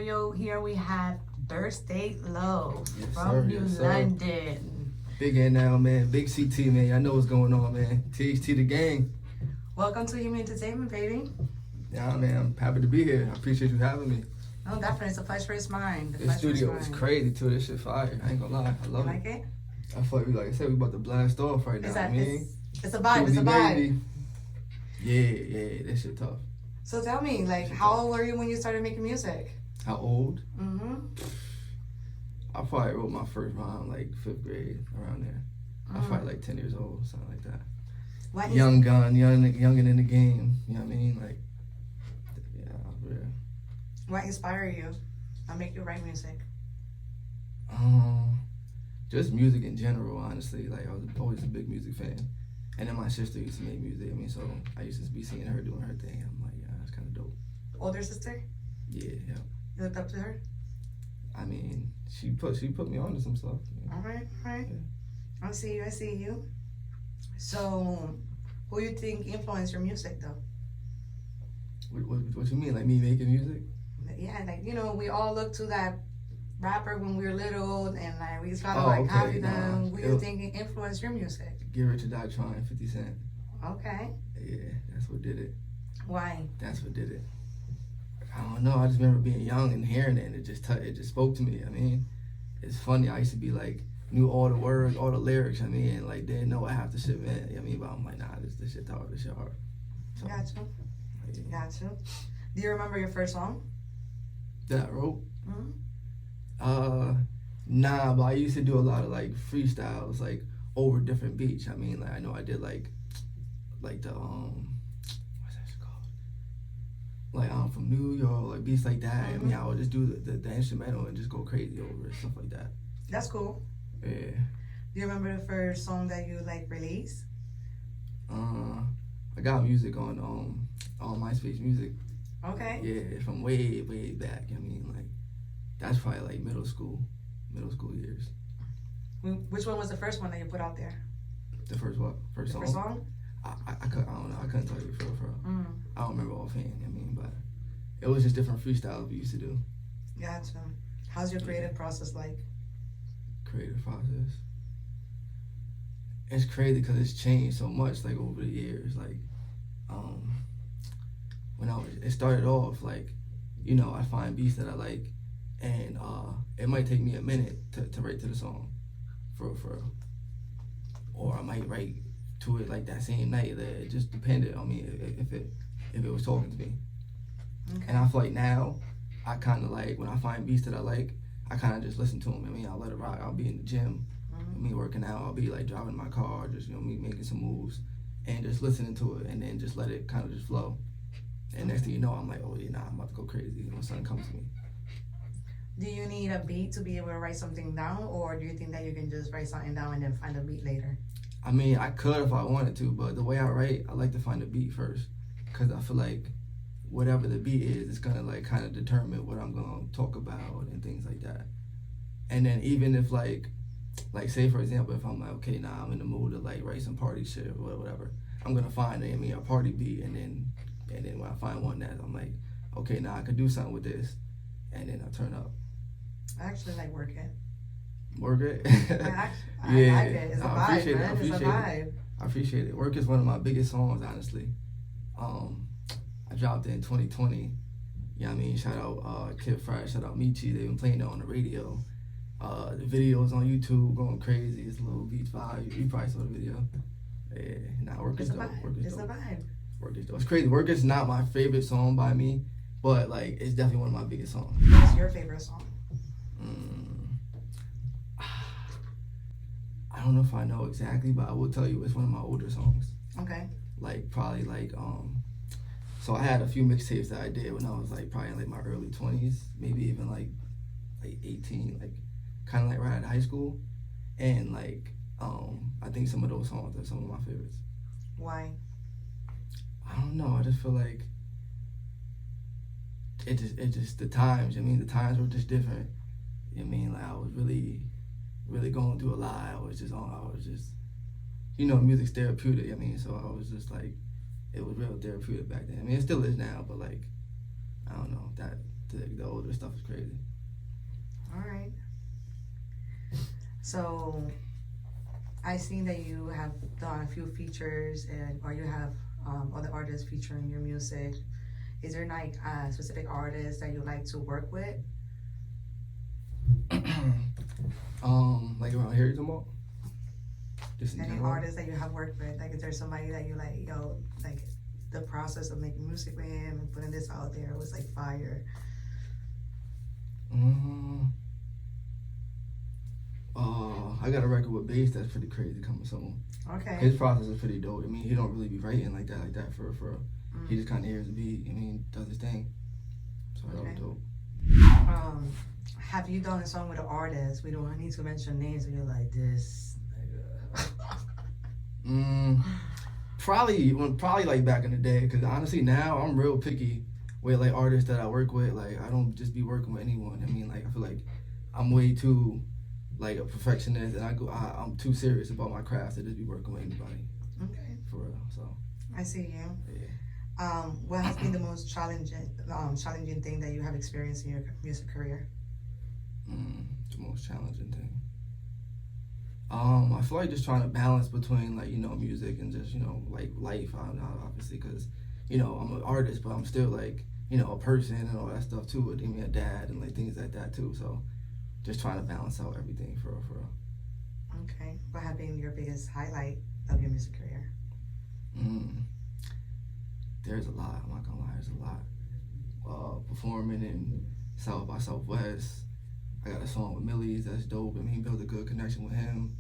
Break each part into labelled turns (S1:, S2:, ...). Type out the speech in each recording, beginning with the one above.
S1: Yo, here we have ByrdStayLow from
S2: sir,
S1: New
S2: yes,
S1: London.
S2: Big N now, man. Big CT, man. Y'all know what's going on, man. THT the gang.
S1: Welcome to Himmy Entertainment, baby.
S2: Yeah, man. I'm happy to be here. I appreciate you having me.
S1: No, definitely. It's a pleasure. It's mine.
S2: This studio is crazy, too. This shit fire. I ain't gonna lie. I love
S1: you like it.
S2: I feel like I said, we about to blast off right now.
S1: It's a vibe. It's a vibe.
S2: Yeah. That shit tough.
S1: So tell me, like, how old were you when you started making music?
S2: How old?
S1: Mm-hmm.
S2: I probably wrote my first rhyme like 5th grade, around there. I was probably like 10 years old, something like that. Young in the game. You know what I mean? Like, yeah, real.
S1: What inspired you to make you write music?
S2: Just music in general, honestly. Like, I was always a big music fan. And then my sister used to make music. I mean, so I used to be seeing her doing her thing. I'm like, yeah, that's kind of dope.
S1: Older sister?
S2: Yeah.
S1: You looked up to her?
S2: I mean, she put me on to some stuff.
S1: Yeah. All right.
S2: Yeah.
S1: I see you. So, who you think influenced your music, though?
S2: What you mean, like me making music?
S1: Yeah, like, we all look to that rapper when we were little, and like we try to copy them. Who you think influenced your music?
S2: Get Rich or Die Trying, 50 Cent.
S1: Okay.
S2: Yeah, that's what did it.
S1: Why?
S2: That's what did it. I don't know. I just remember being young and hearing it, and it just spoke to me. I mean, it's funny. I used to be like, knew all the words, all the lyrics. I mean, and like didn't know what half the shit meant. You know what I mean, but I'm like, nah, this shit hard. This shit hard. So,
S1: Gotcha.
S2: Yeah.
S1: Gotcha. Do you remember your first song
S2: that I wrote?
S1: Mm-hmm.
S2: Nah, but I used to do a lot of like freestyles, like over different beats. I mean, like I know I did like the what's that shit called? Like I'm from New York, like beats like that.
S1: Mm-hmm.
S2: I mean, I would just do the instrumental and just go crazy over it, stuff like that.
S1: That's cool.
S2: Yeah.
S1: Do you remember the first song that you like released?
S2: I got music on MySpace Music.
S1: Okay.
S2: Yeah, from way back. I mean, like that's probably like middle school years.
S1: Which one was the first one that you put out there?
S2: The first what? First song?
S1: First song?
S2: I don't know. I couldn't tell you for real. I don't remember offhand. I mean, but it was just different freestyles we used to do.
S1: Gotcha. How's your creative process like?
S2: Creative process. It's crazy because it's changed so much like over the years. Like, when it started off like, I find beats that I like, and it might take me a minute to write to the song, for real. Or I might write to it like that same night. That it just depended on me if it was talking to me.
S1: Okay.
S2: And I feel like now, I kind of like when I find beats that I like, I kind of just listen to them. I mean, I'll let it rock. I'll be in the gym, me working out. I'll be like driving my car, just me making some moves, and just listening to it, and then just let it kind of just flow. And next thing you know, I'm like, oh yeah, nah, I'm about to go crazy when something comes to me.
S1: Do you need a beat to be able to write something down, or do you think that you can just write something down and then find a beat later?
S2: I mean, I could if I wanted to, but the way I write, I like to find a beat first, because I feel like whatever the beat is, it's gonna like kind of determine what I'm gonna talk about and things like that. And then even if like say for example, if I'm like, okay, nah, I'm in the mood to like write some party shit or whatever, I'm gonna find a party beat, and then when I find one that I'm like, okay, now I could do something with this, and then I turn up.
S1: I actually like Work It.
S2: Work It?
S1: I like it. It's a vibe, man. It's a vibe.
S2: I appreciate it. Work is one of my biggest songs, honestly. I dropped it in 2020. You know what I mean? Shout out Kid Fresh, shout out Michi. They've been playing it on the radio. The videos on YouTube going crazy. It's a little beach vibe. You probably saw the video. Yeah, nah, Work is dope.
S1: It's a vibe.
S2: Work is dope. It's crazy. Work is not my favorite song by me, but like it's definitely one of my biggest songs.
S1: What's your favorite song?
S2: I don't know if I know exactly, but I will tell you it's one of my older songs.
S1: Okay.
S2: Like probably like so I had a few mixtapes that I did when I was like probably in like my early 20s, maybe even like 18, like kind of like right out of high school, and like I think some of those songs are some of my favorites.
S1: Why?
S2: I don't know. I just feel like it just the times. I mean, the times were just different. I mean, like I was really going through a lot. I was just music's therapeutic. I mean, so I was just like, it was real therapeutic back then. I mean, it still is now, but like, I don't know, the older stuff is crazy.
S1: All right. So, I seen that you have done a few features, or you have other artists featuring your music. Is there like a specific artist that you like to work with?
S2: Like around here, you talking about? Just in
S1: Any
S2: general?
S1: artists that you have worked with? Like, is there somebody that you like, yo, like the process of making music with him and putting this out there was like fire?
S2: I got a record with Bass that's pretty crazy coming soon.
S1: Okay.
S2: His process is pretty dope. I mean, he don't really be writing like that for He just kind of hears the beat. I mean, does his thing. So that was dope.
S1: Have you done a song with an artist? We don't need to mention names, and you're like this.
S2: Probably like back in the day. Because honestly, now I'm real picky with like artists that I work with. Like I don't just be working with anyone. I mean, like I feel like I'm way too like a perfectionist, and I'm too serious about my craft to just be working with anybody.
S1: Okay.
S2: For real. So.
S1: I see you.
S2: Yeah.
S1: What has been the most challenging thing that you have experienced in your music career?
S2: The most challenging thing. I feel like just trying to balance between like music and just like life. Obviously, because I'm an artist, but I'm still like a person and all that stuff too. With me, a dad and like things like that too. So just trying to balance out everything for real.
S1: Okay. What has been your biggest highlight of your music career?
S2: There's a lot. I'm not gonna lie. There's a lot. Performing in South by Southwest. I got a song with Millie's that's dope. I mean, he built a good connection with him.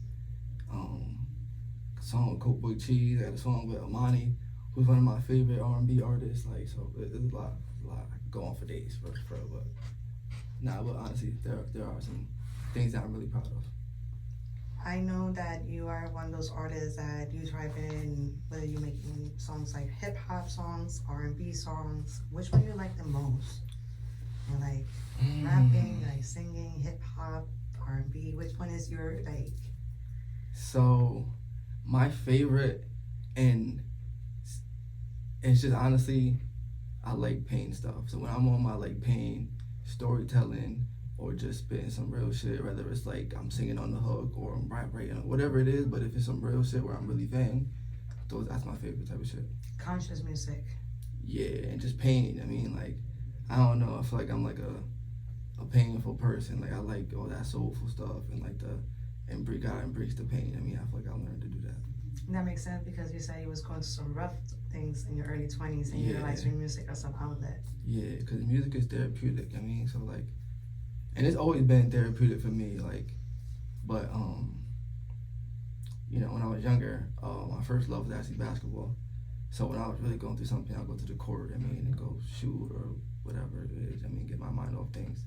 S2: Song with Coke Boy Cheese. I got a song with Amani, who's one of my favorite R&B artists. Like, so there's a lot. I could go on for days for but honestly, there are some things that I'm really proud of.
S1: I know that you are one of those artists that you thrive in, whether you're making songs like hip hop songs, R&B songs. Which one you like the most? You like rapping, you like singing, hip hop, R&B. Which one is your like?
S2: So, my favorite, and it's just honestly, I like pain stuff. So when I'm on my like pain storytelling, or just spitting some real shit, whether it's like I'm singing on the hook or I'm writing, whatever it is, but if it's some real shit where I'm really venting, that's my favorite type of shit.
S1: Conscious music.
S2: Yeah, and just pain. I mean, like, I don't know, I feel like I'm like a painful person. Like, I like all that soulful stuff and like God embrace the pain. I mean, I feel like I learned to do that.
S1: That makes sense because you said you was going through some rough things in your early 20s and you realized your music as some outlet. Yeah,
S2: because music is therapeutic. I mean, so like, and it's always been therapeutic for me, like, but, when I was younger, my first love was actually basketball. So when I was really going through something, I'll go to the court, and go shoot or whatever it is, get my mind off things.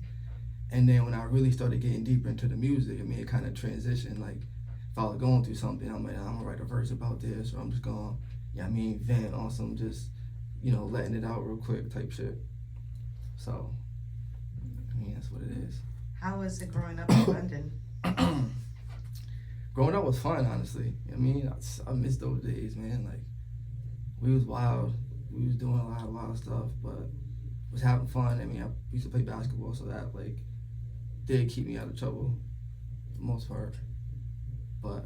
S2: And then when I really started getting deeper into the music, it kind of transitioned, like, if I was going through something, I'm like, I'm gonna write a verse about this, or I'm just gonna, vent on some just, letting it out real quick type shit. So, that's what it is.
S1: How was it growing up in London?
S2: Growing up was fun, honestly. I miss those days, man. Like, we was wild. We was doing a lot of wild stuff, but was having fun. I used to play basketball, so that, like, did keep me out of trouble for the most part. But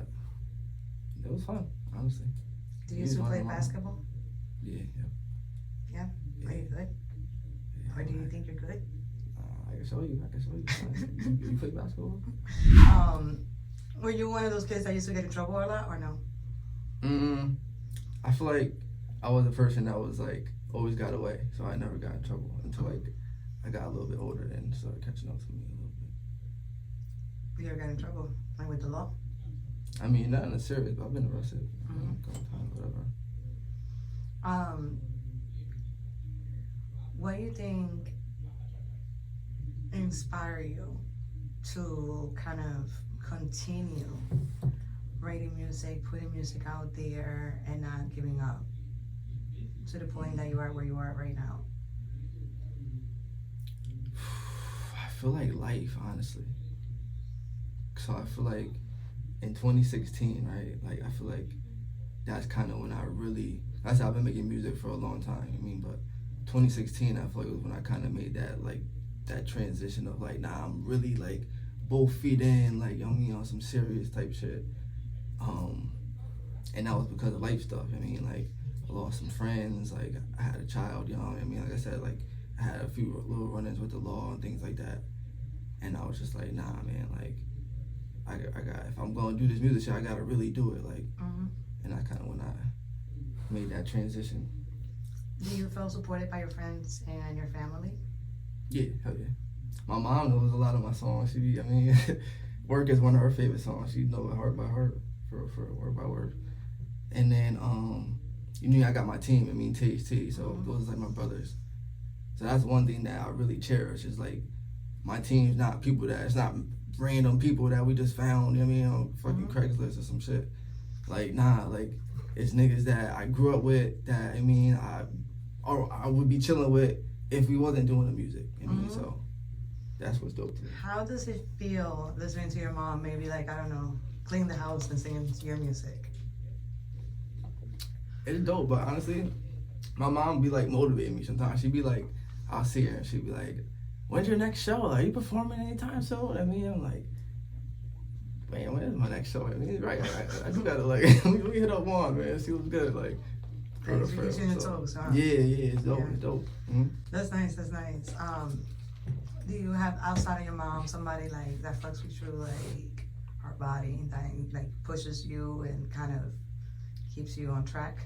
S2: it was fun, honestly.
S1: Do you still play basketball?
S2: Yeah.
S1: Yeah? Are you good?
S2: Yeah,
S1: or do you think you're good?
S2: I can show you. You play basketball?
S1: Were you one of those kids that used to get in trouble a lot, or no?
S2: I feel like I was a person that was like always got away, so I never got in trouble until like I got a little bit older and started catching up to me a little bit.
S1: You ever got in trouble, like with the law?
S2: Nothing serious, but I've been arrested. Whatever.
S1: What do you think inspire you to kind of continue writing music, putting music out there, and not giving up to the point that you are where you are right now?
S2: I feel like life, honestly. So I feel like in 2016, right? Like, I feel like that's kind of when I've been making music for a long time. But 2016, I feel like it was when I kind of made that like that transition of like, nah, I'm really like both feet in, like, you know, me on some serious type shit. And that was because of life stuff. I mean, like, I lost some friends, like, I had a child, you know, I mean, like I said, like, I had a few little run-ins with the law and things like that. And I was just like, nah, man, like, I got, if I'm going to do this music shit, I got to really do it, like, and I kind of, when I made that transition.
S1: Do you feel supported by your friends and your family?
S2: Yeah, hell yeah. My mom knows a lot of my songs. I mean, Work is one of her favorite songs. She knows it heart by heart, for word by word. And then, you know, I got my team, I mean, THT, so those are like my brothers. So that's one thing that I really cherish, is like, my team's not people that, it's not random people that we just found, you know what I mean, on fucking Craigslist or some shit. Like, nah, like, it's niggas that I grew up with, that, I mean, I would be chilling with if we wasn't doing the music, you know what I mean, so that's what's dope to me.
S1: How does it feel listening to your mom, maybe like, I don't know, clean the house and singing your music?
S2: It's dope, but honestly, my mom be like motivating me sometimes. She'd be like, I'll see her and she'd be like, when's your next show? Are you performing anytime soon? I mean, I'm like, man, when is my next show? I mean, right, I just gotta like, we hit up one, man, see what's good, like.
S1: Yeah, it's
S2: dope, it's dope.
S1: That's nice. Do you have, outside of your mom, somebody like that fucks with you, like her body, and that like pushes you and kind of keeps you on track?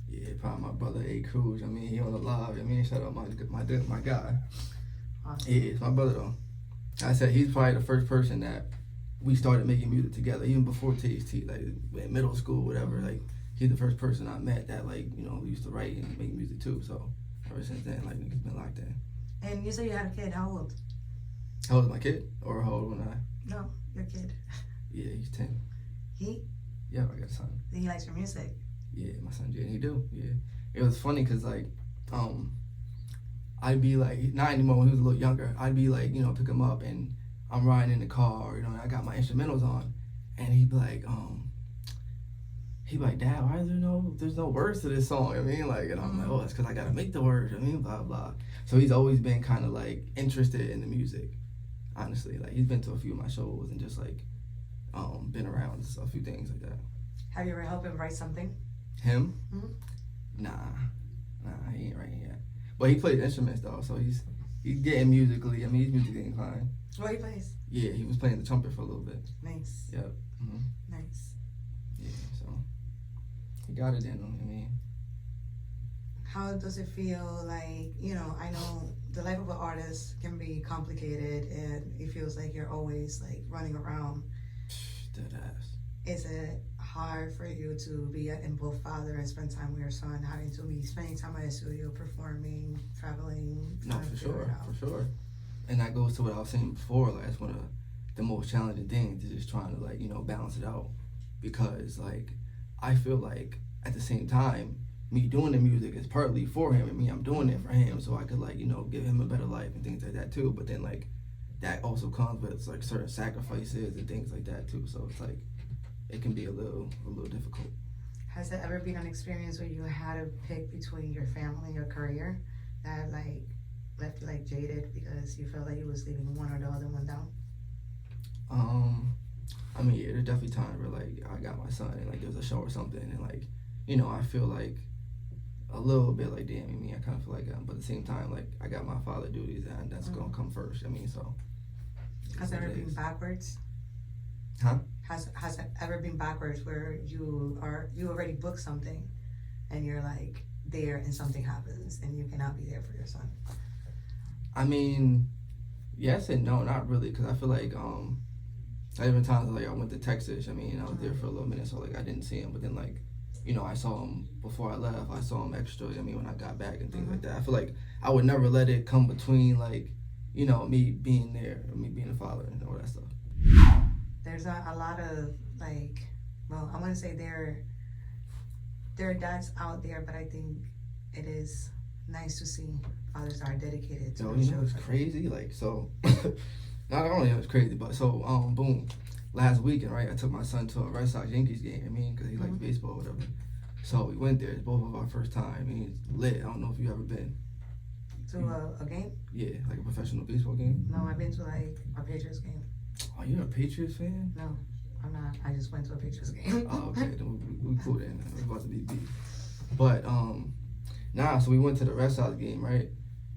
S2: Yeah, probably my brother A. Cruz. I mean, he on the live. I mean, shout out my guy.
S1: Awesome.
S2: Yeah, it's my brother though. I said he's probably the first person that we started making music together, even before THT, like in middle school, whatever. Like, he's the first person I met that, like, you know, we used to write and make music too. So ever since then, like, niggas been locked in.
S1: And you said you had a kid. How old?
S2: How old is my kid? Or how old when I?
S1: No, your kid.
S2: Yeah, he's 10.
S1: He?
S2: Yeah, I got a son.
S1: He likes your music.
S2: Yeah, my son Jay, he do. Yeah, it was funny because like, I'd be like, not anymore, when he was a little younger, I'd be like, you know, pick him up and I'm riding in the car, you know, and I got my instrumentals on, and he'd be like, Dad, why is there's no words to this song? I mean, like, and I'm like, oh, that's because I gotta make the words. I mean, blah blah. So he's always been kind of like interested in the music. Honestly, like, he's been to a few of my shows and just like, been around a few things like that.
S1: Have you ever helped him write something?
S2: Him? Nah, he ain't writing yet. But he plays instruments though, so he's getting musically. I mean, he's musically inclined.
S1: What he plays?
S2: Yeah, he was playing the trumpet for a little bit.
S1: Nice.
S2: Yep.
S1: Nice.
S2: Yeah, so he got it in him. I mean,
S1: how does it feel like, you know, I know the life of an artist can be complicated and it feels like you're always like running around.
S2: Dead ass.
S1: Is it hard for you to be an both father and spend time with your son, having to be spending time at the studio, performing, traveling?
S2: No, for sure. And that goes to what I was saying before. Like, it's one of the most challenging things, is just trying to, like, you know, balance it out. Because, like, I feel like at the same time, me doing the music is partly for him. I mean, I'm doing it for him so I could, like, you know, give him a better life and things like that too. But then, like, that also comes with, like, certain sacrifices and things like that too. So it's like, it can be a little difficult.
S1: Has there ever been an experience where you had to pick between your family and your career that like left you like jaded because you felt like you was leaving one or the other one down?
S2: I mean, yeah, there's definitely times where like I got my son and like there was a show or something and like, you know, I feel like a little bit like, damn, I mean, I kind of feel like but at the same time, like, I got my father duties and that's gonna come first. I mean, so.
S1: Has it ever been backwards?
S2: Huh?
S1: Has it ever been backwards where you already booked something and you're like there and something happens and you cannot be there for your son?
S2: I mean, yes and no, not really, because I feel like there been times like I went to Texas. I mean, I was there for a little minute, so like I didn't see him, but then like, you know, I saw him before I left. I saw him extra. I mean, when I got back and things like that. I feel like I would never let it come between like, you know, me being there or me being a father and all that stuff.
S1: There's a lot of like, well, I want to say there are dads out there, but I think it is nice to see fathers that are dedicated to
S2: Yo,
S1: the
S2: you know, it's
S1: children.
S2: crazy. Like, so, not only it's crazy, but so, boom, last weekend, right, I took my son to a Red Sox Yankees game. I mean, because he likes baseball or whatever. So we went there. It's both of our first time. I mean, it's lit. I don't know if you ever been.
S1: To a game?
S2: Yeah, like a professional baseball game.
S1: No, I've been to like a Patriots game.
S2: Oh, you're a Patriots fan?
S1: No, I'm not. I just went to a Patriots game.
S2: Oh, okay. Then we cool then. We're about to be beat. But nah. So we went to the Red Sox game, right?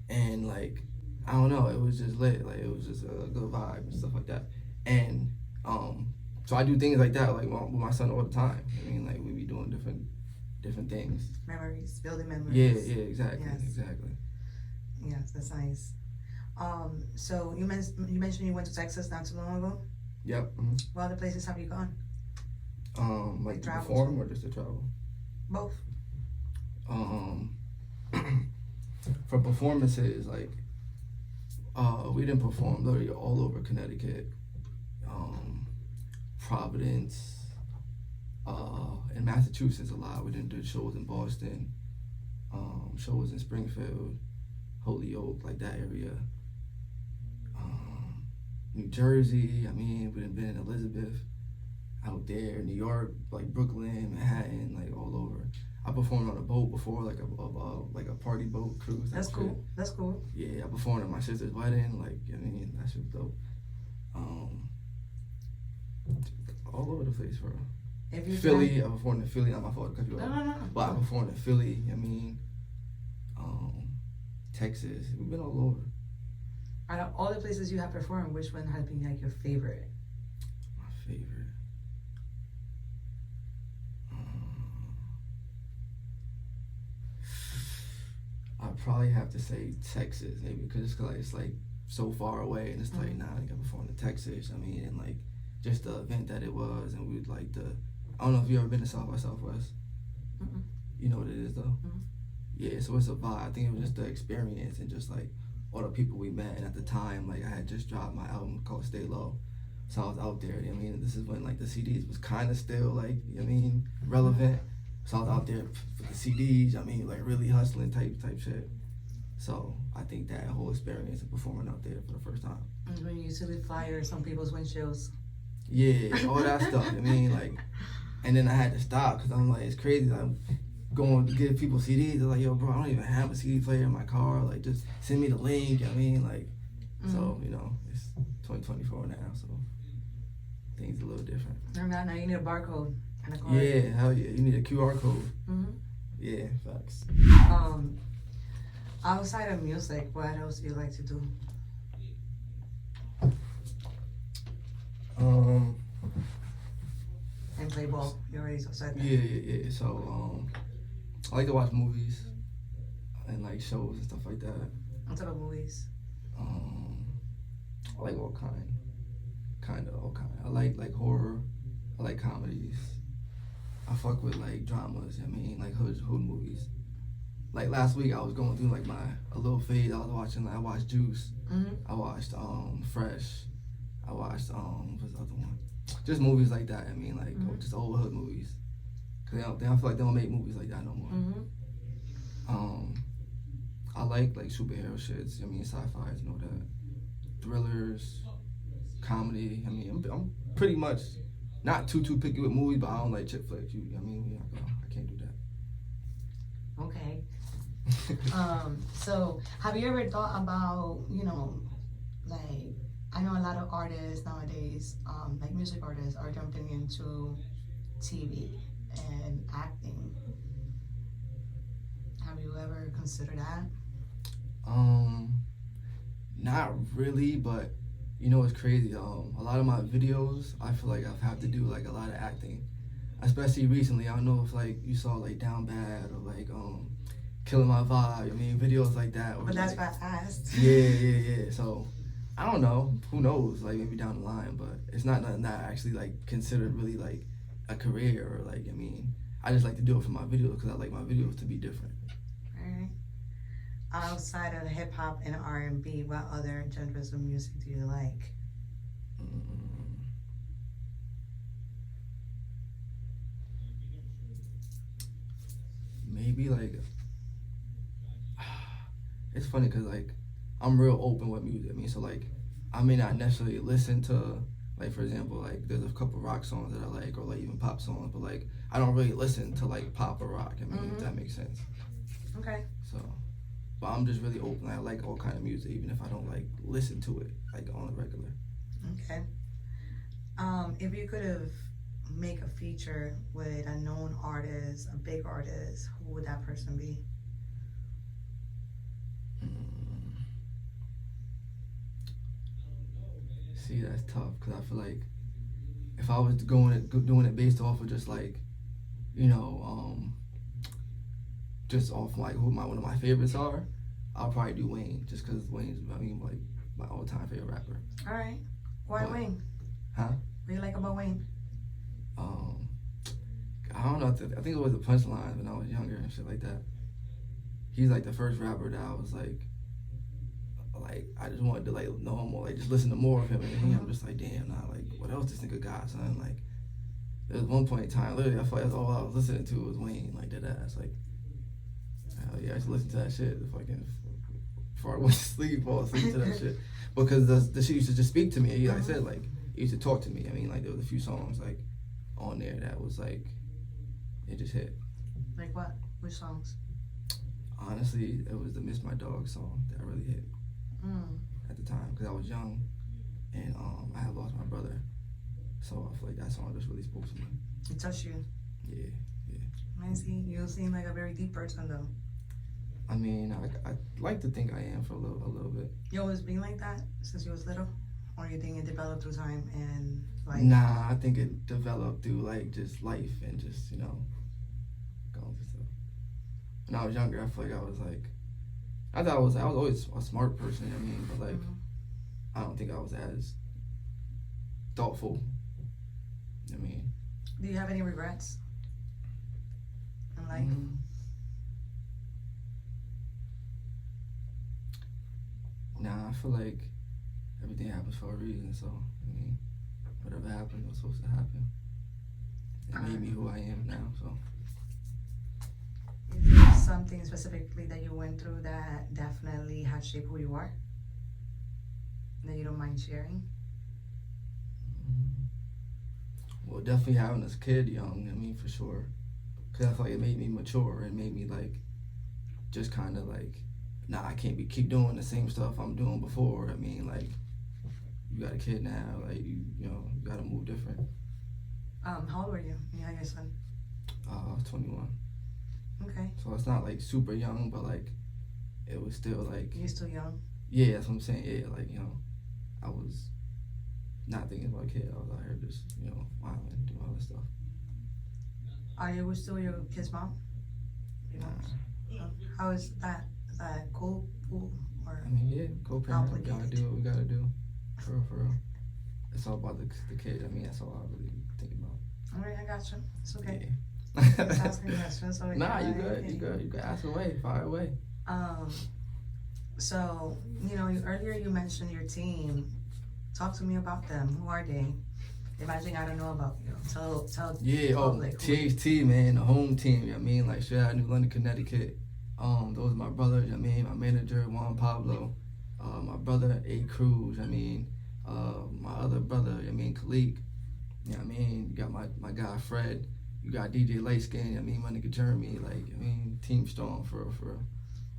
S2: And like, I don't know. It was just lit. Like it was just a good vibe and stuff like that. And so I do things like that, like with my son all the time. I mean, like we be doing different things.
S1: Memories, building memories.
S2: Yeah, exactly,
S1: Yes.
S2: exactly.
S1: Yes, that's nice. So you mentioned you went to Texas not too long ago.
S2: Yep. Mm-hmm.
S1: What other places have you gone?
S2: Like to
S1: travel
S2: perform
S1: too.
S2: or just to travel?
S1: Both.
S2: For performances, like we didn't perform literally all over Connecticut, Providence, in Massachusetts a lot. We didn't do shows in Boston, shows in Springfield, Holyoke, like that area. New Jersey, I mean, we done been in Elizabeth, out there, New York, like Brooklyn, Manhattan, like all over. I performed on a boat before, like a party boat cruise.
S1: That's cool. That's cool.
S2: Yeah, I performed at my sister's wedding. Like, I mean, that shit was dope. All over the place, bro.
S1: If you
S2: Philly, I performed in Philly. Not my fault to cut you off.
S1: No.
S2: But I performed in Philly. I mean, Texas. We've been all over.
S1: Out of all the places you have performed, which one has been like your favorite?
S2: My favorite. I'd probably have to say Texas, maybe, because it's like so far away, and it's like, nah, I gotta perform in Texas. I mean, and like just the event that it was, and we'd like I don't know if you ever been to South by Southwest.
S1: Mm-mm.
S2: You know what it is though.
S1: Mm-hmm.
S2: Yeah, so it's a vibe. I think it was just the experience and just like all the people we met. And at the time, like I had just dropped my album called Staylow, so I was out there. I mean, this is when like the CDs was kind of still like, I mean, relevant. So I was out there for the CDs. I mean, like really hustling type shit. So I think that whole experience of performing out there for the first time.
S1: And when you used to leave flyers on people's windshields.
S2: Yeah, all that stuff. I mean, like, and then I had to stop because I'm like, it's crazy. Like, going to give people CDs. They're like, yo, bro, I don't even have a CD player in my car. Like, just send me the link. I mean, like, so, you know, it's 2024 now, so things a little different.
S1: Now you need a barcode and a card.
S2: Yeah, hell yeah. You need a QR code.
S1: Mm-hmm.
S2: Yeah, facts.
S1: Outside of music, what else do you like to do? And play ball. You already said that.
S2: Yeah. So, I like to watch movies and like shows and stuff like that.
S1: What type of movies?
S2: I like all kind of all kind. I like horror. I like comedies. I fuck with like dramas. I mean, like hood movies. Like last week, I was going through like a little phase. I watched Juice.
S1: Mm-hmm.
S2: I watched Fresh. I watched what's the other one? Just movies like that. I mean, like just old hood movies. Cause I feel like they don't make movies like that no more.
S1: Mm-hmm.
S2: I like superhero shits. I mean, sci-fi, you know that. Thrillers, comedy. I mean, I'm pretty much not too picky with movies, but I don't like chick flicks. I mean, I can't do that.
S1: Okay. So have you ever thought about, like, I know a lot of artists nowadays, like music artists, are jumping into TV and acting. Have you ever considered that?
S2: Not really, but you know what's crazy? A lot of my videos, I feel like I've had to do like a lot of acting, especially recently. I don't know if like you saw like Down Bad or like Killing My Vibe. I mean, videos like that. Or,
S1: But that's
S2: like,
S1: why I asked.
S2: Yeah. So I don't know. Who knows? Like maybe down the line, but it's not nothing that I actually like considered really like a career or like. I mean, I just like to do it for my videos because I like my videos to be different.
S1: Alright. Outside of hip hop and R&B, what other genres of music do you like?
S2: Maybe like it's funny because like I'm real open with music. I mean, so like I may not necessarily listen to like, for example, like there's a couple rock songs that I like or like even pop songs, but like I don't really listen to like pop or rock. I mean, if that makes sense.
S1: Okay.
S2: So But I'm just really open. I like all kind of music, even if I don't like listen to it like on a regular.
S1: Okay. If you could have make a feature with a known artist, a big artist, who would that person be?
S2: See, that's tough because I feel like if I was doing it based off of just like, you know, just off like who one of my favorites are, I'll probably do Wayne just because Wayne's like my all-time favorite rapper.
S1: All right. Why Wayne?
S2: Huh?
S1: What do you like about Wayne?
S2: I don't know. I think it was the punchline when I was younger and shit like that. He's like the first rapper that I was like I just wanted to like know him or like just listen to more of him. And I'm just like, damn, nah, like what else this nigga got, son? Like there was one point in time, literally, I felt like that's all I was listening to was Wayne, like that ass. Like hell yeah, I used to listen to that shit fucking before I went to sleep, fall asleep to that shit because the shit used to just speak to me. Like I said, like it used to talk to me. I mean, like there was a few songs like on there that was like it just hit.
S1: Like what? Which songs?
S2: Honestly, it was the Miss My Dog song that really hit at the time because I was young and I had lost my brother, so I feel like that song just really spoke to me.
S1: It touched you.
S2: Yeah.
S1: I see. You seem like a very deep person though.
S2: I mean, I like to think I am for a little bit.
S1: You always been like that since you was little, or you think it developed through time and like?
S2: Nah, I think it developed through like just life and just going through stuff. When I was younger, I feel like I thought I was always a smart person. I mean, but like I don't think I was as thoughtful. I mean,
S1: do you have any regrets in life?
S2: Nah, I feel like everything happens for a reason. So I mean, whatever happened was supposed to happen. It made me who I am now. So.
S1: Is there something specifically that you went through that definitely had shaped who you are? That you don't mind sharing?
S2: Well, definitely having this kid young, I mean, for sure. Because I feel like it made me mature. It made me, like, just kind of, like, nah, I can't keep doing the same stuff I'm doing before. I mean, like, you got a kid now. Like, you got to move different.
S1: How old were you when you had your son?
S2: I was 21.
S1: Okay.
S2: So it's not, like, super young, but, like, it was still, like...
S1: You're still young?
S2: Yeah, that's what I'm saying. Yeah, like, I was not thinking about a kid. I was out here just, wilding and doing all this stuff.
S1: Are you still your kid's mom?
S2: Nah.
S1: How is that? Is that cool? Or
S2: I mean, yeah, co-parent. We gotta do what we gotta do. For real. It's all about the kid. I mean, that's all I really think about.
S1: All right, I got you. It's okay.
S2: Yeah. Nah, you good. You can ask away, fire away.
S1: So, earlier you mentioned your team. Talk to me about them. Who are they? Imagine I don't know about you. Tell
S2: yeah,
S1: public.
S2: THT, man, the home team. I mean, like straight out of New London, Connecticut. Those are my brothers. I mean, my manager Juan Pablo, my brother A Cruz. I mean, my other brother. I mean, Khalik. Yeah, I mean, you got my guy Fred. You got DJ Lightskin. I mean, my nigga Jeremy. Like, I mean, team strong for real.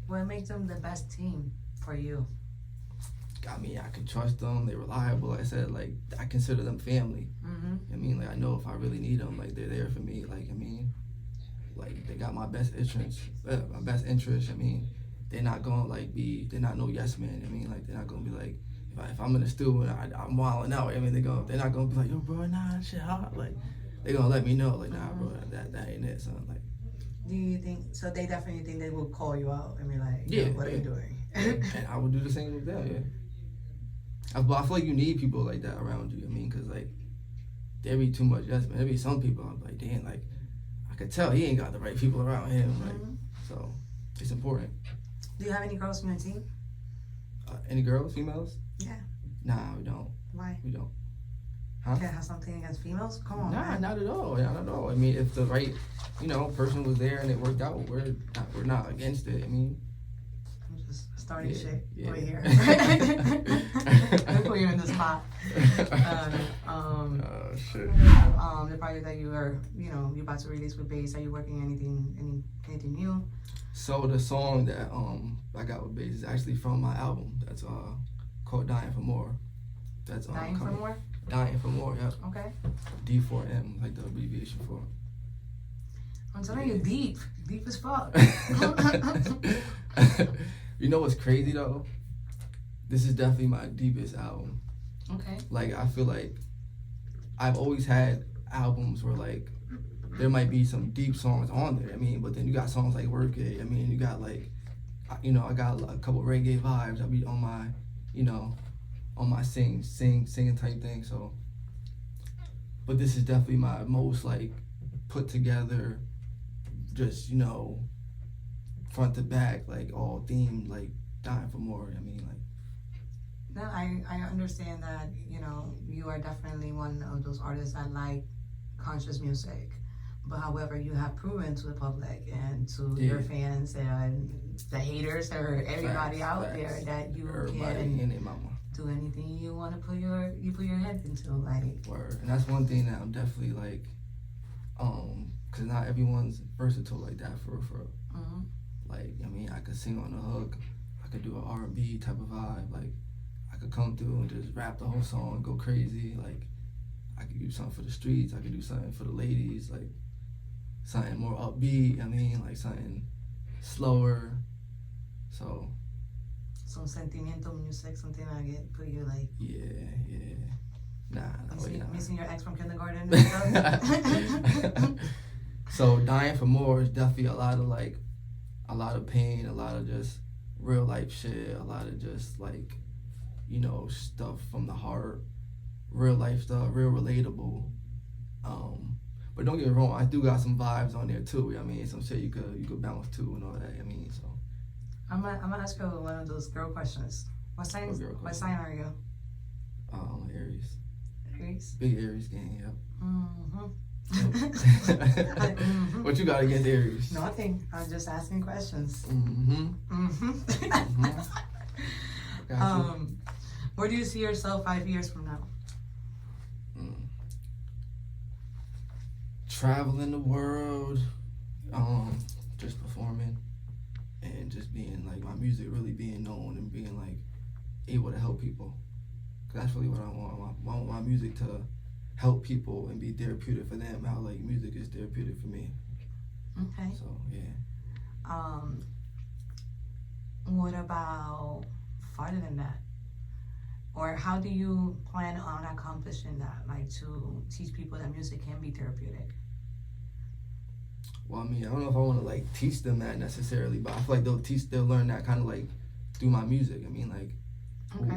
S1: What makes them the best team for you?
S2: I mean, I can trust them. They're reliable. Like I said, like, I consider them family. I mean, like, I know if I really need them, like, they're there for me. Like, I mean, like, they got my best interest. I mean, they're not gonna, like, they're not no yes man. I mean, like, they're not gonna be like, if I'm in the studio and I'm wilding out, I mean, they're not gonna be like, yo, bro, nah, that shit hot. Like, they're gonna let me know, like, nah, bro, that ain't it, son. Like,
S1: do you think, so they definitely think they will call you out and be like, what are you doing?
S2: And I would do the same with them, yeah. But I feel like you need people like that around you. I mean, because, like, there be too much yes man. There be some people I'm like, damn, like, I could tell he ain't got the right people around him. Like, so it's important.
S1: Do you have any girls from your team?
S2: Any girls, females?
S1: Yeah.
S2: Nah, we don't.
S1: Why?
S2: We don't. Huh?
S1: Can't have something against females? Come on,
S2: Nah,
S1: man.
S2: not at all. Not at all. I mean, if the right, person was there and it worked out, we're not against it. I mean,
S1: I'm just starting shit
S2: yeah.
S1: over here. I put you in the spot.
S2: Oh shit.
S1: The project that you are, you're about to release with Bass. Are you working anything new?
S2: So the song that I got with bass is actually from my album. That's called "Dying for More." That's
S1: Dying for More.
S2: Dying for More. Yep.
S1: Okay.
S2: D4M, like the abbreviation for it.
S1: I'm telling you, deep as fuck.
S2: You know what's crazy though? This is definitely my deepest album.
S1: Okay.
S2: Like I feel like I've always had albums where like there might be some deep songs on there. I mean, but then you got songs like Work It. I mean, you got like, you know, I got a couple reggae vibes. I'll be on my, you know, on my singing type thing. So, but this is definitely my most like put together, just, you know, front to back, like all themed, like Dying for More. I mean, like.
S1: No, I understand that, you know, you are definitely one of those artists that like conscious music. But however, you have proven to the public and to your fans and the haters or everybody out there that you can do anything you want to put your head into, like.
S2: Word. And that's one thing that I'm definitely like, cause not everyone's versatile like that for
S1: Mm-hmm.
S2: Like, I mean, I could sing on the hook, I could do an R&B type of vibe, like I could come through and just rap the whole song and go crazy, like I could do something for the streets, I could do something for the ladies, like something more upbeat, I mean, like something slower. So
S1: some sentimental music, something that get put you like.
S2: Yeah.
S1: Missing your ex from kindergarten and stuff.
S2: So Dying for More is definitely a lot of pain, a lot of just real life shit, a lot of just like, you know, stuff from the heart, real life stuff, real relatable. But don't get me wrong, I do got some vibes on there too. I mean, some shit you could bounce to and all that. I mean, so.
S1: I'm gonna ask you one of those girl questions. What sign are you?
S2: Aries.
S1: Aries.
S2: Big Aries gang, yep.
S1: Mm-hmm.
S2: What you got against Aries?
S1: Nothing. I'm just asking questions. Where do you see yourself 5 years from now?
S2: Traveling the world, just performing, and just being like my music really being known and being like able to help people. 'Cause that's really what I want. I want my music to help people and be therapeutic for them. How like music is therapeutic for me.
S1: Okay.
S2: So yeah.
S1: What about farther than that? Or how do you plan on accomplishing that? Like to teach people that music can be therapeutic?
S2: Well, I mean, I don't know if I want to like teach them that necessarily, but I feel like they'll learn that kind of like through my music. I mean, like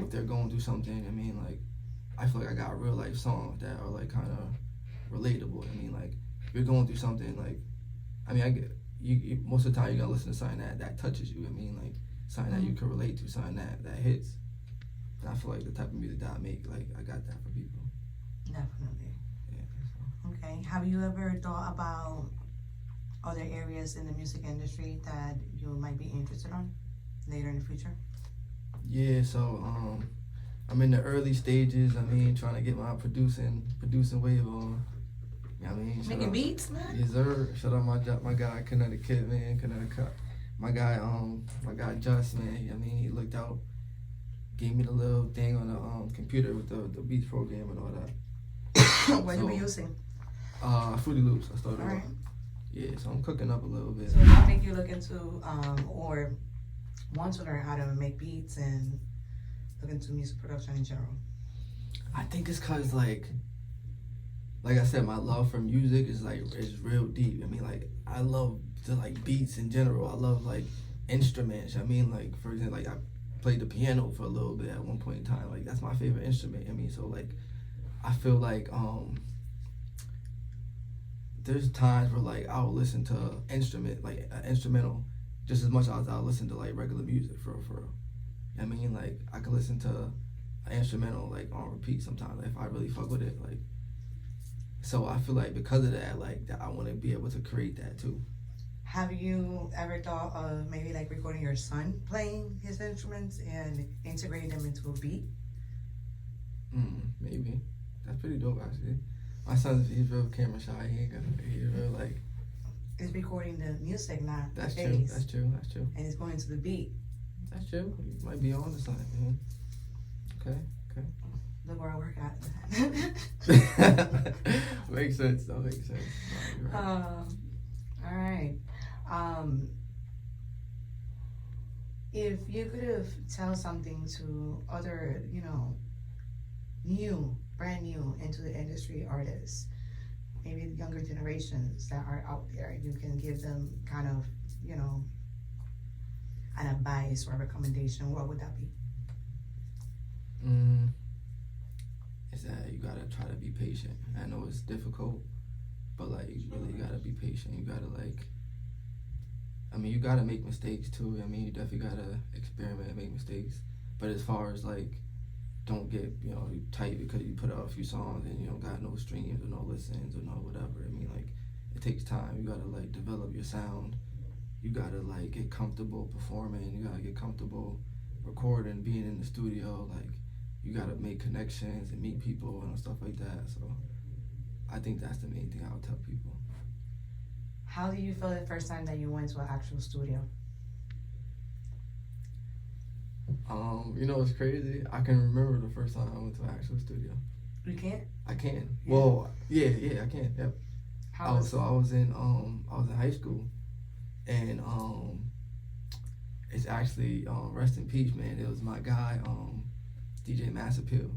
S2: if they're going through something, I mean, like I feel like I got real life songs that are like kind of relatable. I mean, like if you're going through something, like I mean, I get you most of the time you're gonna listen to something that touches you. I mean, like something that you can relate to, something that hits. And I feel like the type of music that I make, like I got that for people.
S1: Definitely.
S2: Yeah. So.
S1: Okay. Have you ever thought about other areas in the music industry that you might be interested on later in the future?
S2: Yeah. So I'm in the early stages. I mean, trying to get my producing wave on. You know what I mean?
S1: Making beats, man.
S2: Yes, sir. Shout out my guy Connecticut, man. Connecticut. My guy Just, man. I mean, he looked out, gave me the little thing on the computer with the beats program and all that.
S1: What you be using?
S2: Fruity Loops. I started.
S1: All right.
S2: Yeah, so I'm cooking up a little bit.
S1: So what make you look into or want to learn how to make beats and look into music production in general?
S2: I think it's cause like I said, my love for music is real deep. I mean, like I love the like beats in general. I love like instruments. I mean, like for example, like I played the piano for a little bit at one point in time. Like that's my favorite instrument. I mean, so like I feel like there's times where like I'll listen to instrumental just as much as I'll listen to like regular music for real. I mean, like I could listen to an instrumental like on repeat sometimes if I really fuck with it. Like, so I feel like because of that, like that I want to be able to create that too.
S1: Have you ever thought of maybe like recording your son playing his instruments and integrating them into a beat?
S2: Maybe. That's pretty dope actually. My son's he's real camera shy. He's real like
S1: It's recording the music, not
S2: That's
S1: the
S2: true.
S1: bass.
S2: That's true. That's true.
S1: And it's going to the beat.
S2: That's true. You might be on to something, man. Okay.
S1: Look where I work at.
S2: Makes sense, though. Makes sense. Right.
S1: All right. If you could have tell something to other, brand new into the industry artists, maybe the younger generations that are out there, you can give them kind of, an advice or a recommendation, what would that be?
S2: Is that you gotta try to be patient. I know it's difficult, but like you really gotta be patient. You gotta you gotta make mistakes too. You definitely gotta experiment and make mistakes. But as far as like, don't get tight because you put out a few songs and you don't got no streams or no listens or no whatever. It takes time. You gotta like develop your sound. You gotta like get comfortable performing. You gotta get comfortable recording, being in the studio. Like you gotta make connections and meet people and stuff like that. So I think that's the main thing I would tell people.
S1: How do you feel the first time that you went to an actual studio?
S2: It's crazy. I can remember the first time I went to an actual studio.
S1: You can't?
S2: I can.
S1: Yeah.
S2: Well, yeah, I can. Yep. I was in high school, and it's actually rest in peace, man. It was my guy, DJ Mass Appeal,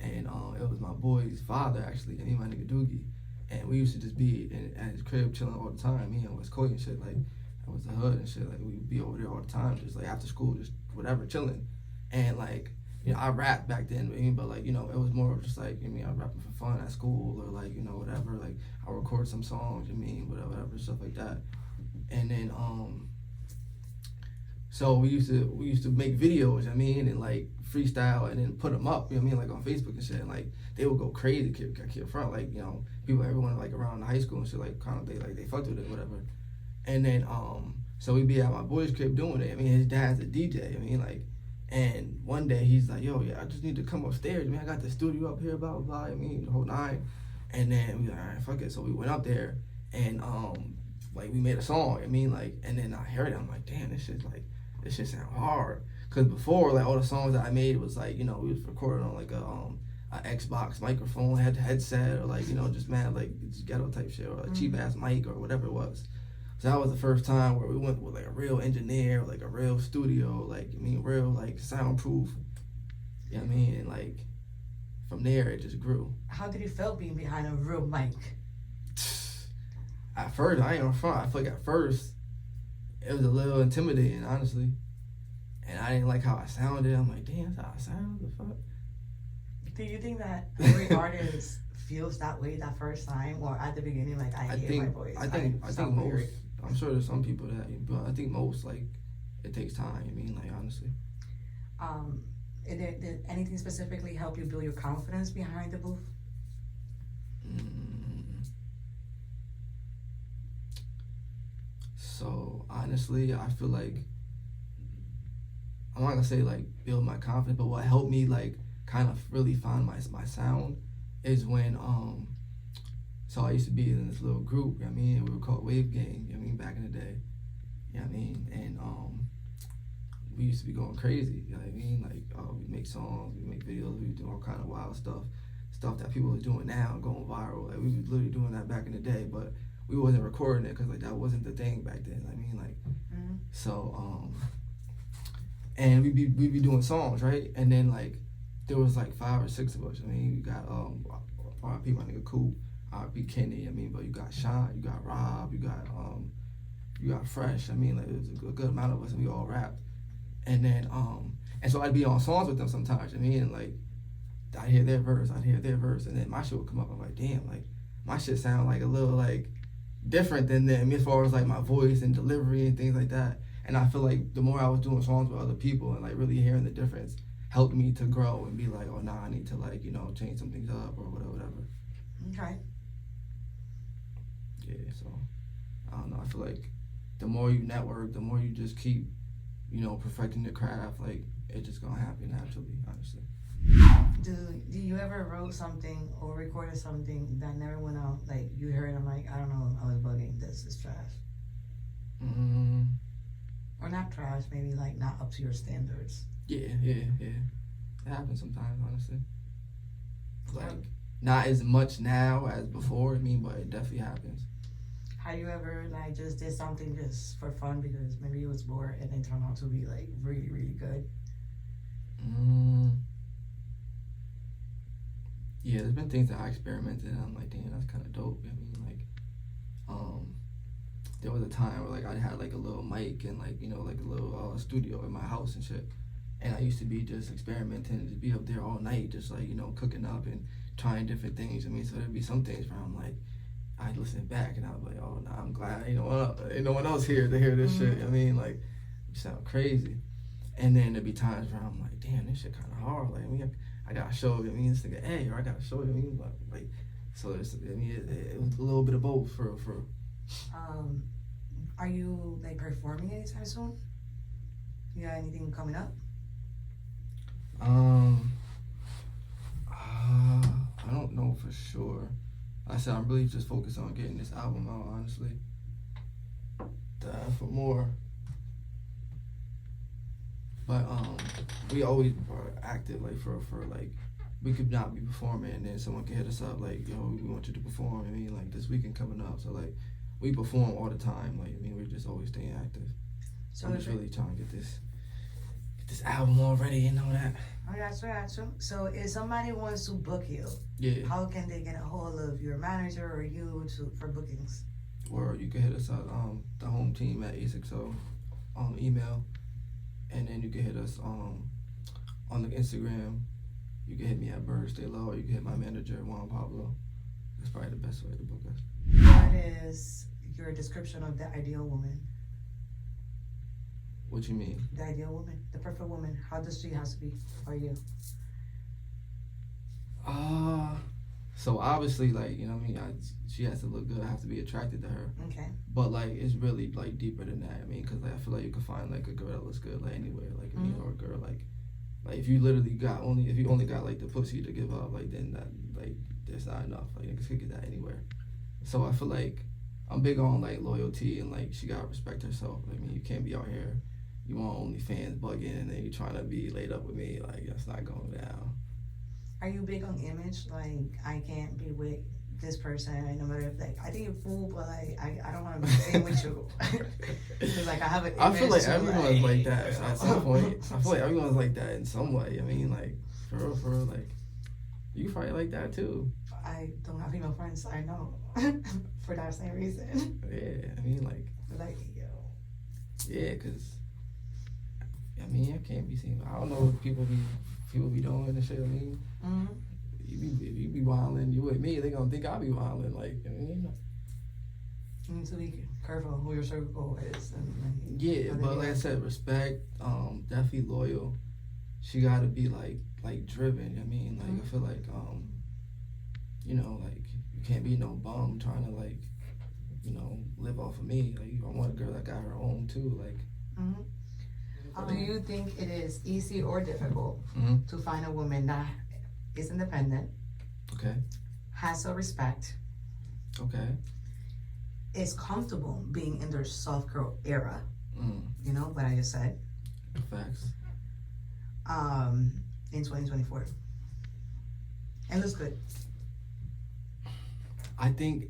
S2: and it was my boy's father actually, and he my nigga Doogie, and we used to just be at his crib chilling all the time. Me and West Coast and shit, like that was the hood and shit. Like we'd be over there all the time, just like after school, just whatever, chilling, and like. I rapped back then, but like, it was more of just like, I was rapping for fun at school or like, whatever, like I record some songs, whatever, stuff like that. And then, so we used to make videos, and like freestyle and then put them up, like on Facebook and shit. And like, they would go crazy, Kid Front, like, everyone like around high school and shit, like kind of, they fucked with it, whatever. And then, so we'd be at my boy's crib doing it. His dad's a DJ, and one day he's like, yo, I just need to come upstairs, I got the studio up here, blah, blah, blah, the whole nine. And then we like, all right, fuck it. So we went up there and, like, we made a song, and then I heard it, I'm like, damn, this shit sound hard. Cause before, like, all the songs that I made was like, we was recording on like a Xbox microphone, had the headset, or like, just mad, like, just ghetto type shit, or a cheap ass mic, or whatever it was. So that was the first time where we went with like a real engineer, like a real studio, like, real like soundproof, and like from there it just grew.
S1: How did you feel being behind a real mic?
S2: At first, I ain't gonna front, I feel like at first it was a little intimidating, honestly. And I didn't like how I sounded. I'm like, damn, that's how I sound, the fuck? Do
S1: you think that every artist feels that way that first time, or at the beginning, like, I hear my voice?
S2: I think most, weird. I'm sure there's some people that, but I think most, like, it takes time, like, honestly.
S1: Did anything specifically help you build your confidence behind the booth?
S2: So, honestly, I feel like, I'm not gonna say, like, build my confidence, but what helped me, like, kind of really find my sound is when, so I used to be in this little group, we were called Wave Gang, back in the day, and we used to be going crazy, like, we make songs, we make videos, we do all kind of wild stuff that people are doing now, going viral. Like, we was literally doing that back in the day, but we wasn't recording it because, like, that wasn't the thing back then, so, and we'd be doing songs, right, and then, like, there was, like, 5 or 6 of us, we got, R.I.P. my nigga Coop, R.I.P. Kenny, but you got Sean, you got Rob, you got Fresh, like, it was a good amount of us, and we all rapped, and then, and so I'd be on songs with them sometimes, and, like, I'd hear their verse, and then my shit would come up, I'm like, damn, like, my shit sound, like, a little, like, different than them, as far as, like, my voice and delivery and things like that, and I feel like the more I was doing songs with other people and, like, really hearing the difference helped me to grow and be like, oh, nah, I need to, like, change some things up or whatever.
S1: Okay.
S2: Yeah, so, I don't know, I feel like the more you network, the more you just keep, perfecting your craft, like, it's just gonna happen naturally, honestly.
S1: Do you ever wrote something or recorded something that never went out? Like you heard, I'm like, I don't know, I was bugging. This is trash. Or not trash, maybe like not up to your standards.
S2: Yeah. It happens sometimes, honestly. Like, not as much now as before, I mean, but it definitely happens.
S1: Have you ever like just did something just for fun because maybe you was bored and it turned out to be like really, really good?
S2: Yeah, there's been things that I experimented and I'm like, damn, that's kind of dope. I mean, like, there was a time where like I had like a little mic and like, you know, like a little studio in my house and shit. And I used to be just experimenting and just be up there all night, just like, you know, cooking up and trying different things. I mean, so there'd be some things where I'm like, I'd listen back and I was like, oh, nah, I'm glad ain't no one else here to hear this shit. I mean, like, you sound crazy. And then there'd be times where I'm like, damn, this shit kind of hard. Like, I mean, I gotta show you, I mean, this nigga A, or I gotta show you, I mean, like, so it's, I mean, it was a little bit of both for.
S1: Are you like performing anytime soon? You got anything coming up?
S2: I don't know for sure. I said I'm really just focused on getting this album out, honestly. For more. But we always are active, like for like we could not be performing and then someone can hit us up like, yo, we want you to perform. I mean, like this weekend coming up, so like we perform all the time. Like, I mean, we're just always staying active. So I'm just really trying to get this album all ready and all that.
S1: I got you. So if somebody wants to book you, how can they get a hold of your manager or you for bookings?
S2: Or you can hit us at the home team at 860 email, and then you can hit us on the Instagram. You can hit me at ByrdStayLow, or you can hit my manager Juan Pablo. That's probably the best way to book us.
S1: What is your description of the ideal woman?
S2: What you mean?
S1: The ideal woman, the perfect woman. How does she have to be for you?
S2: So obviously, like, you know what I mean, she has to look good. I have to be attracted to her.
S1: Okay.
S2: But like, it's really like deeper than that. I mean, because like, I feel like you can find like a girl that looks good like anywhere. Like, I mean, or a girl like if you literally if you only got like the pussy to give up, like then that like there's not enough. Like niggas could get that anywhere. So I feel like I'm big on like loyalty and like she gotta respect herself. I mean, you can't be out here. You want OnlyFans bugging and then you trying to be laid up with me. Like, that's not going down.
S1: Are you big on image? Like, I can't be with this person no matter if, like, I think you're cool, but like, I don't want to be staying with you. Because, like, I have an image.
S2: I feel like everyone's like that at some point. I feel like everyone's like that in some way. I mean, like, for real, like, you probably like that too.
S1: I don't have female friends, I know. For that same reason.
S2: Yeah, I mean, like,
S1: yo.
S2: Yeah, because. I mean, I can't be seen. I don't know what people be doing and shit. I mean, you be wilding. You with me, they gonna think I be wilding. Like, I mean,
S1: you need to be careful who your circle is.
S2: Yeah, but like I said, respect. Definitely loyal. She gotta be like driven. I mean, like I feel like you know, like you can't be no bum trying to like, you know, live off of me. Like, I want a girl that got her own too. Like.
S1: Do you think it is easy or difficult to find a woman that is independent, has some respect, is comfortable being in their soft girl era, you know what I just said?
S2: Facts.
S1: In 2024. And looks good.
S2: I think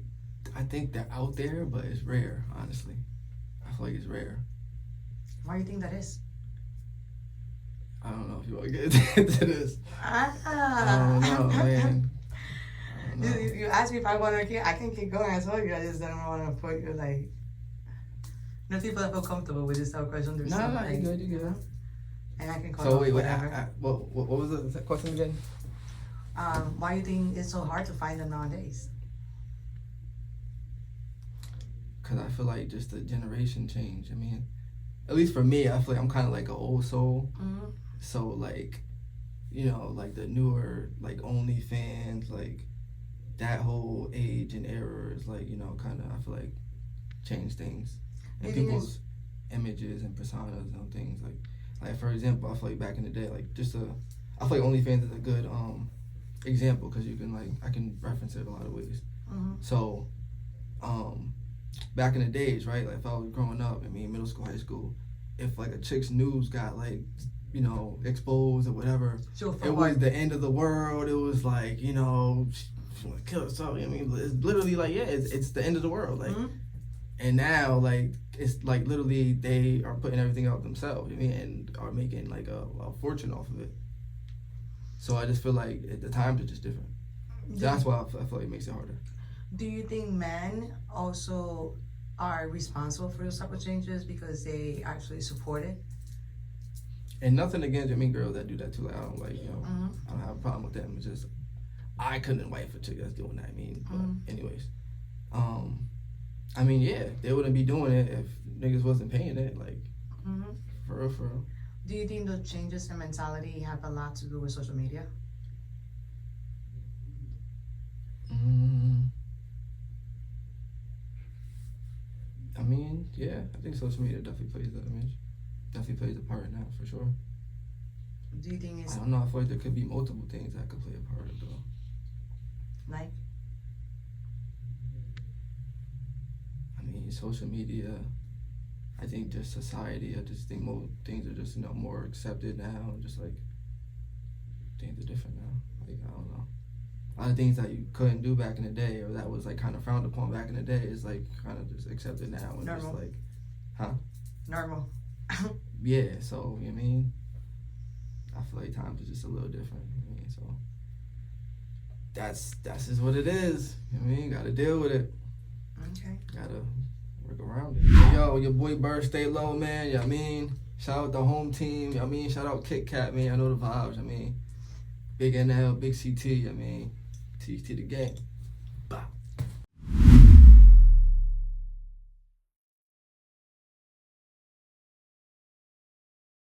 S2: they're out there, but it's rare, honestly. I feel like it's rare.
S1: Why do you think that is?
S2: I don't know if you want to get into this. I don't know, man.
S1: You asked me if I want to I can keep going. I told you I just don't want to put you like. You know, people that feel comfortable with this type of question.
S2: No, you good.
S1: And I can call.
S2: So wait,
S1: whatever.
S2: what was the question again?
S1: Why do you think it's so hard to find them nowadays?
S2: Because I feel like just the generation change. I mean, at least for me, I feel like I'm kind of like an old soul. So like, you know, like the newer, like OnlyFans, like that whole age and era is like, you know, kind of, I feel like change things and people's images and personas and things. Like for example, I feel like back in the day, like just I feel like OnlyFans is a good example because you can like I can reference it a lot of ways. So, back in the days, right? Like if I was growing up, I mean, middle school, high school, if like a chick's news got like, you know, exposed or whatever, it was the end of the world. It was like, you know, she want to kill herself. I mean, it's literally like, yeah, it's the end of the world. Like, and now like it's like literally they are putting everything out themselves. I mean, and are making like a fortune off of it. So I just feel like the times are just different. That's why I feel like it makes it harder.
S1: Do you think men also are responsible for those type of changes because they actually support it?
S2: And nothing against, I mean, girls that do that too. Like, I don't like, you know, I don't have a problem with them. It's just, I couldn't wife a chick that's doing that. I mean, but anyways, I mean, yeah, they wouldn't be doing it if niggas wasn't paying it. Like, for real, for real.
S1: Do you think the changes in mentality have a lot to do with social media?
S2: I mean, yeah, I think social media definitely plays that. I mean, definitely plays a part in that for sure.
S1: Do you think it's
S2: I don't know. I feel like there could be multiple things that could play a part though.
S1: like?
S2: I mean, social media. I think just society. I just think more things are just, you know, more accepted now. Just like things are different now. Like I don't know. A lot of things that you couldn't do back in the day, or that was like kind of frowned upon back in the day, is like kind of just accepted now and
S1: Normal.
S2: just like, huh?
S1: Normal.
S2: Yeah. So you know what I mean, I feel like times are just a little different. You know what I mean, so that's just what it is. You know what I mean, gotta deal with it.
S1: Okay.
S2: Gotta work around it. Yo, your boy ByrdStayLow, man. You know what I mean, shout out the home team. You know what I mean, shout out Kit Kat, man. I know the vibes. I mean, big NL, big CT. I mean, T to the game.